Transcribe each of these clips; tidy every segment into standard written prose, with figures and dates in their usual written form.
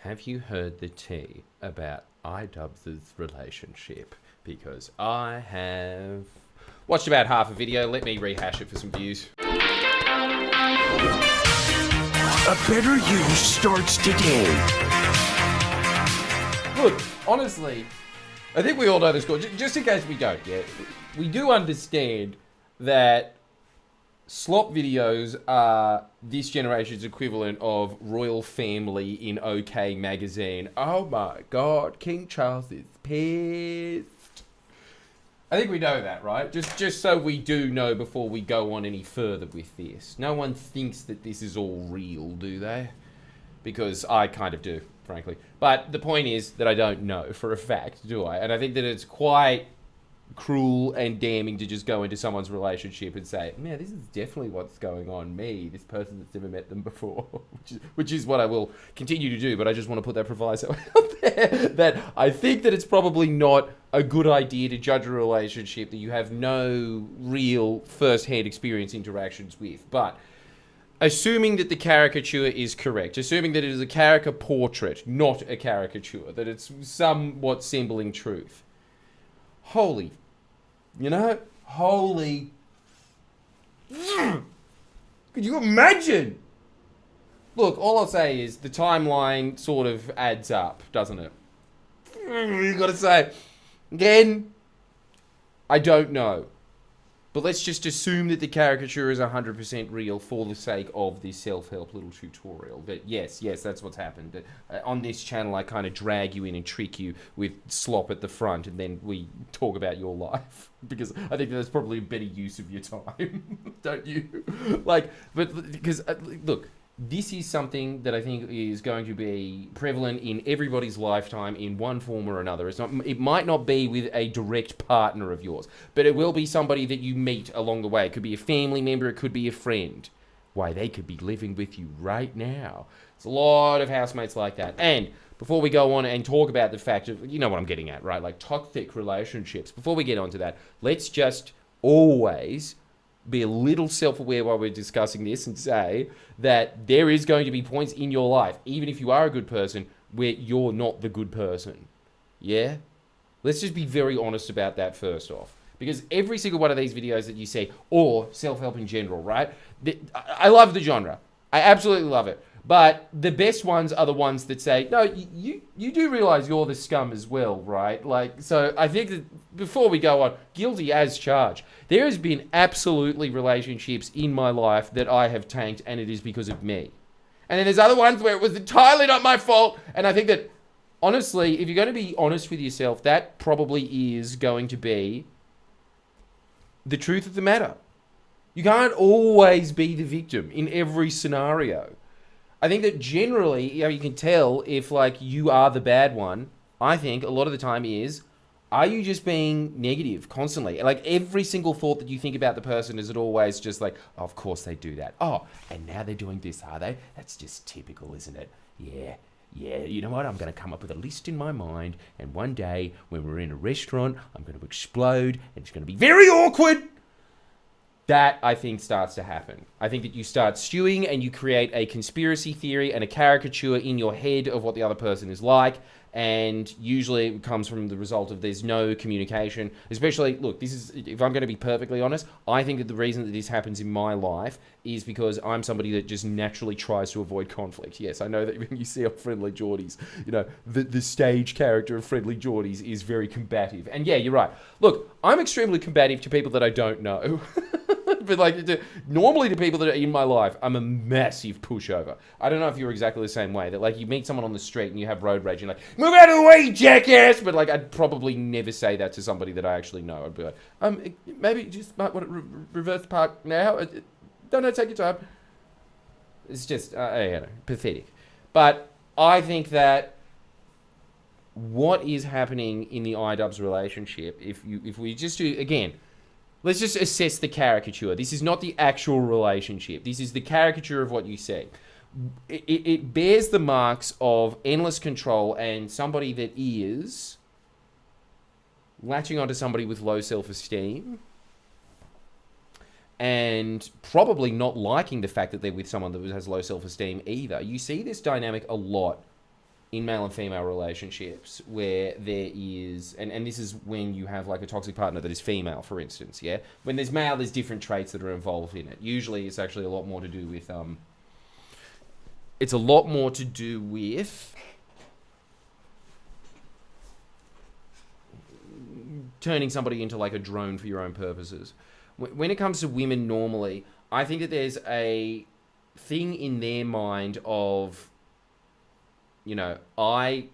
have you heard the tea about iDubbbz's relationship? Because I have watched about half a video. Let me rehash it for some views. A better you starts today. Look, honestly, I think we all know this score. Just in case we don't yet, we do understand that slop videos are this generation's equivalent of Royal Family in OK magazine. Oh my God, King Charles is pissed. I think we know that, right? Just so we do know before we go on any further with this. No one thinks that this is all real, do they? Because I kind of do, frankly. But the point is that I don't know for a fact, do I? And I think that it's quite cruel and damning to just go into someone's relationship and say, man, this is definitely what's going on. Me, this person that's never met them before, which is what I will continue to do. But I just want to put that proviso out there that I think that it's probably not a good idea to judge a relationship that you have no real first-hand experience interactions with. But assuming that the caricature is correct, assuming that it is a caricature portrait, not a caricature, that it's somewhat symboling truth. Holy, holy. Could you imagine? Look, all I'll say is the timeline sort of adds up, doesn't it? You gotta say, again, I don't know. But let's just assume that the caricature is 100% real for the sake of this self-help little tutorial. That yes, that's what's happened. That, on this channel, I kind of drag you in and trick you with slop at the front, and then we talk about your life. Because I think that's probably a better use of your time, don't you? Because look, this is something that I think is going to be prevalent in everybody's lifetime in one form or another. It might not be with a direct partner of yours, but it will be somebody that you meet along the way. It could be a family member, it could be a friend. Why, they could be living with you right now. There's a lot of housemates like that. And before we go on and talk about the fact of, you know what I'm getting at, right? Like toxic relationships. Before we get onto that, let's just always be a little self-aware while we're discussing this and say that there is going to be points in your life, even if you are a good person, where you're not the good person. Yeah? Let's just be very honest about that first off. Because every single one of these videos that you see, or self-help in general, right? I love the genre. I absolutely love it. But the best ones are the ones that say, no, you do realize you're the scum as well, right? So I think that before we go on, guilty as charged. There has been absolutely relationships in my life that I have tanked, and it is because of me. And then there's other ones where it was entirely not my fault. And I think that, honestly, if you're going to be honest with yourself, that probably is going to be the truth of the matter. You can't always be the victim in every scenario. I think that generally, you can tell if, you are the bad one. I think a lot of the time is, are you just being negative constantly? Every single thought that you think about the person, is it always just oh, of course they do that. Oh, and now they're doing this, are they? That's just typical, isn't it? Yeah, you know what? I'm going to come up with a list in my mind, and one day, when we're in a restaurant, I'm going to explode, and it's going to be very awkward. That, I think, starts to happen. I think that you start stewing and you create a conspiracy theory and a caricature in your head of what the other person is like. And usually it comes from the result of there's no communication. Especially, look, this is, if I'm going to be perfectly honest, I think that the reason that this happens in my life is because I'm somebody that just naturally tries to avoid conflict. Yes, I know that when you see on Friendly Geordies, the stage character of Friendly Geordies is very combative. And yeah, you're right. Look, I'm extremely combative to people that I don't know. But normally to people that are in my life, I'm a massive pushover. I don't know if you're exactly the same way. That you meet someone on the street and you have road rage and you're like, move out of the way, jackass! But I'd probably never say that to somebody that I actually know. I'd be like, maybe you just might want to reverse park now. Don't take your time. It's just, pathetic. But I think that what is happening in the iDubbbz's relationship, if we just do, again, let's just assess the caricature. This is not the actual relationship. This is the caricature of what you see. It bears the marks of endless control and somebody that is latching onto somebody with low self-esteem and probably not liking the fact that they're with someone that has low self-esteem either. You see this dynamic a lot in male and female relationships where there is, and this is when you have like a toxic partner that is female, for instance, yeah? When there's male, there's different traits that are involved in it. Usually it's actually a lot more to do with, turning somebody into like a drone for your own purposes. When it comes to women normally, I think that there's a thing in their mind of, you know, I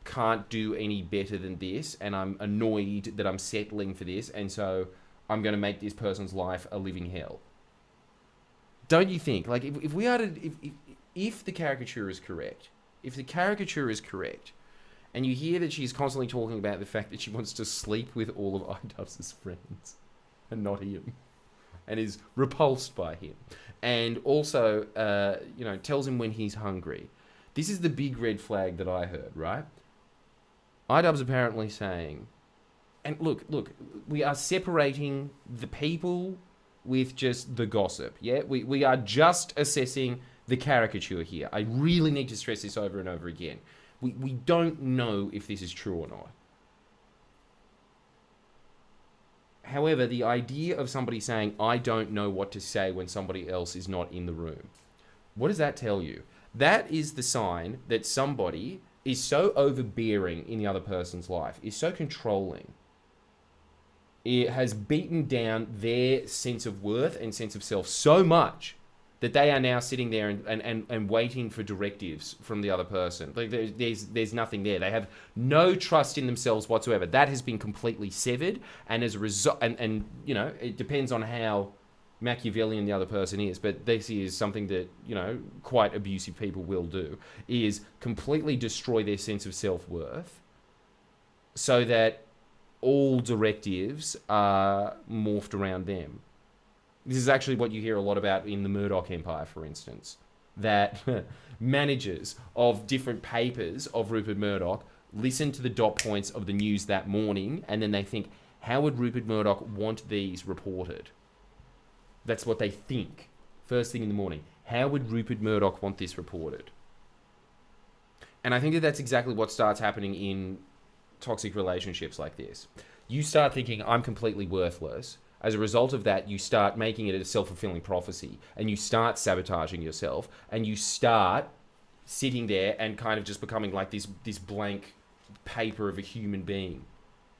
can't do any better than this, and I'm annoyed that I'm settling for this, and so I'm going to make this person's life a living hell. Don't you think? Like, if we are to, if the caricature is correct, and you hear that she's constantly talking about the fact that she wants to sleep with all of iDubbbz's friends, and not him, and is repulsed by him, and also, you know, tells him when he's hungry. This is the big red flag that I heard, right? iDubbbz apparently saying, and look, we are separating the people with just the gossip, yeah? We are just assessing the caricature here. I really need to stress this over and over again. We don't know if this is true or not. However, the idea of somebody saying, I don't know what to say when somebody else is not in the room, what does that tell you? That is the sign that somebody is so overbearing in the other person's life, is so controlling. It has beaten down their sense of worth and sense of self so much that they are now sitting there and waiting for directives from the other person. Like there's nothing there. They have no trust in themselves whatsoever. That has been completely severed, and as a result, and you know, it depends on how Machiavellian the other person is, but this is something that, you know, quite abusive people will do, is completely destroy their sense of self-worth so that all directives are morphed around them. This is actually what you hear a lot about in the Murdoch Empire, for instance, that managers of different papers of Rupert Murdoch listen to the dot points of the news that morning, and then they think, how would Rupert Murdoch want these reported? That's what they think. First thing in the morning. How would Rupert Murdoch want this reported? And I think that that's exactly what starts happening in toxic relationships like this. You start thinking, I'm completely worthless. As a result of that, you start making it a self-fulfilling prophecy, and you start sabotaging yourself, and you start sitting there and kind of just becoming like this blank paper of a human being,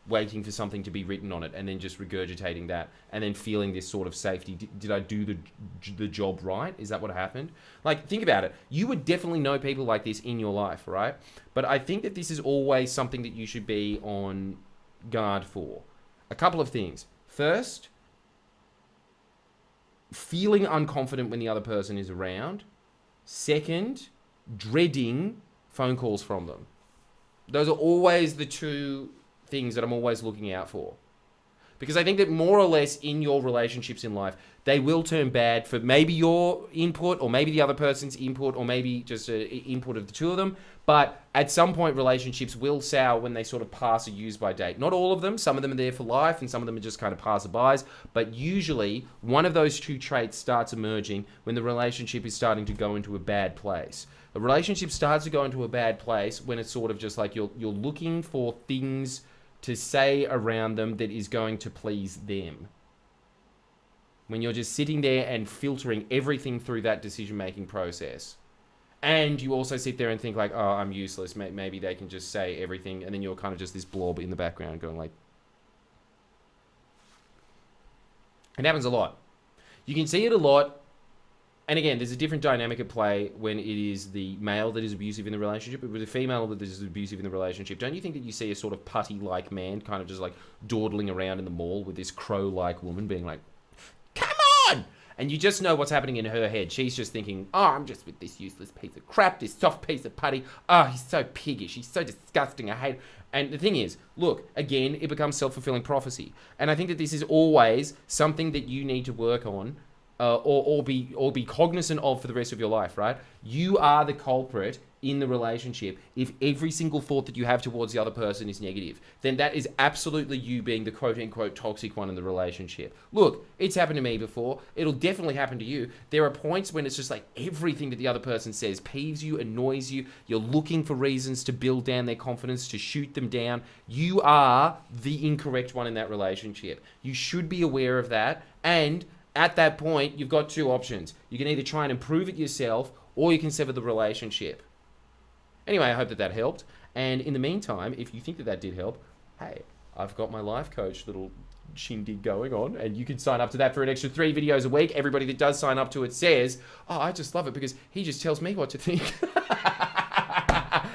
waiting for something to be written on it, and then just regurgitating that, and then feeling this sort of safety. Did I do the job right? Is that what happened? Like, think about it. You would definitely know people like this in your life, right? But I think that this is always something that you should be on guard for. A couple of things. First, feeling unconfident when the other person is around. Second, dreading phone calls from them. Those are always the two things that I'm always looking out for. Because I think that more or less in your relationships in life, they will turn bad for maybe your input, or maybe the other person's input, or maybe just an input of the two of them. But at some point, relationships will sour when they sort of pass a use-by date. Not all of them. Some of them are there for life, and some of them are just kind of passerbys. But usually, one of those two traits starts emerging when the relationship is starting to go into a bad place. The relationship starts to go into a bad place when it's sort of just like you're looking for things to say around them that is going to please them. When you're just sitting there and filtering everything through that decision-making process. And you also sit there and think like, oh, I'm useless. Maybe they can just say everything. And then you're kind of just this blob in the background going like... It happens a lot. You can see it a lot. And again, there's a different dynamic at play when it is the male that is abusive in the relationship, but with the female that is abusive in the relationship. Don't you think that you see a sort of putty-like man kind of just like dawdling around in the mall with this crow-like woman being like, come on! And you just know what's happening in her head. She's just thinking, oh, I'm just with this useless piece of crap, this soft piece of putty. Oh, he's so piggish. He's so disgusting. I hate it. And the thing is, look, again, it becomes self-fulfilling prophecy. And I think that this is always something that you need to work on or be cognizant of for the rest of your life, right? You are the culprit in the relationship. If every single thought that you have towards the other person is negative, then that is absolutely you being the quote-unquote toxic one in the relationship. Look, it's happened to me before. It'll definitely happen to you. There are points when it's just like everything that the other person says peeves you, annoys you. You're looking for reasons to build down their confidence, to shoot them down. You are the incorrect one in that relationship. You should be aware of that, and at that point, you've got two options. You can either try and improve it yourself, or you can sever the relationship. Anyway, I hope that helped. And in the meantime, if you think that did help, hey, I've got my life coach little shindig going on, and you can sign up to that for an extra 3 videos a week. Everybody that does sign up to it says, oh, I just love it because he just tells me what to think.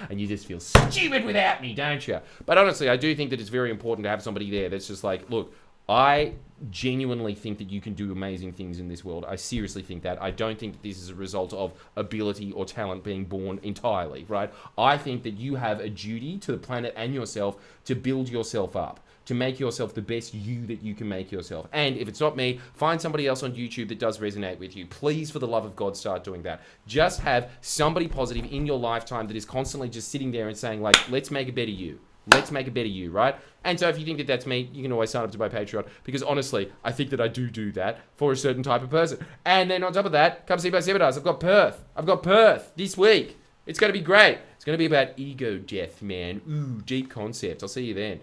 And you just feel stupid without me, don't you? But honestly, I do think that it's very important to have somebody there that's just like, look, I genuinely think that you can do amazing things in this world. I seriously think that. I don't think that this is a result of ability or talent being born entirely, right? I think that you have a duty to the planet and yourself to build yourself up, to make yourself the best you that you can make yourself. And if it's not me, find somebody else on YouTube that does resonate with you. Please, for the love of God, start doing that. Just have somebody positive in your lifetime that is constantly just sitting there and saying, like, let's make a better you. Let's make a better you, right? And so if you think that that's me, you can always sign up to my Patreon, because honestly, I think that I do that for a certain type of person. And then on top of that, come see my seminars. I've got Perth this week. It's going to be great. It's going to be about ego death, man. Ooh, deep concept. I'll see you then.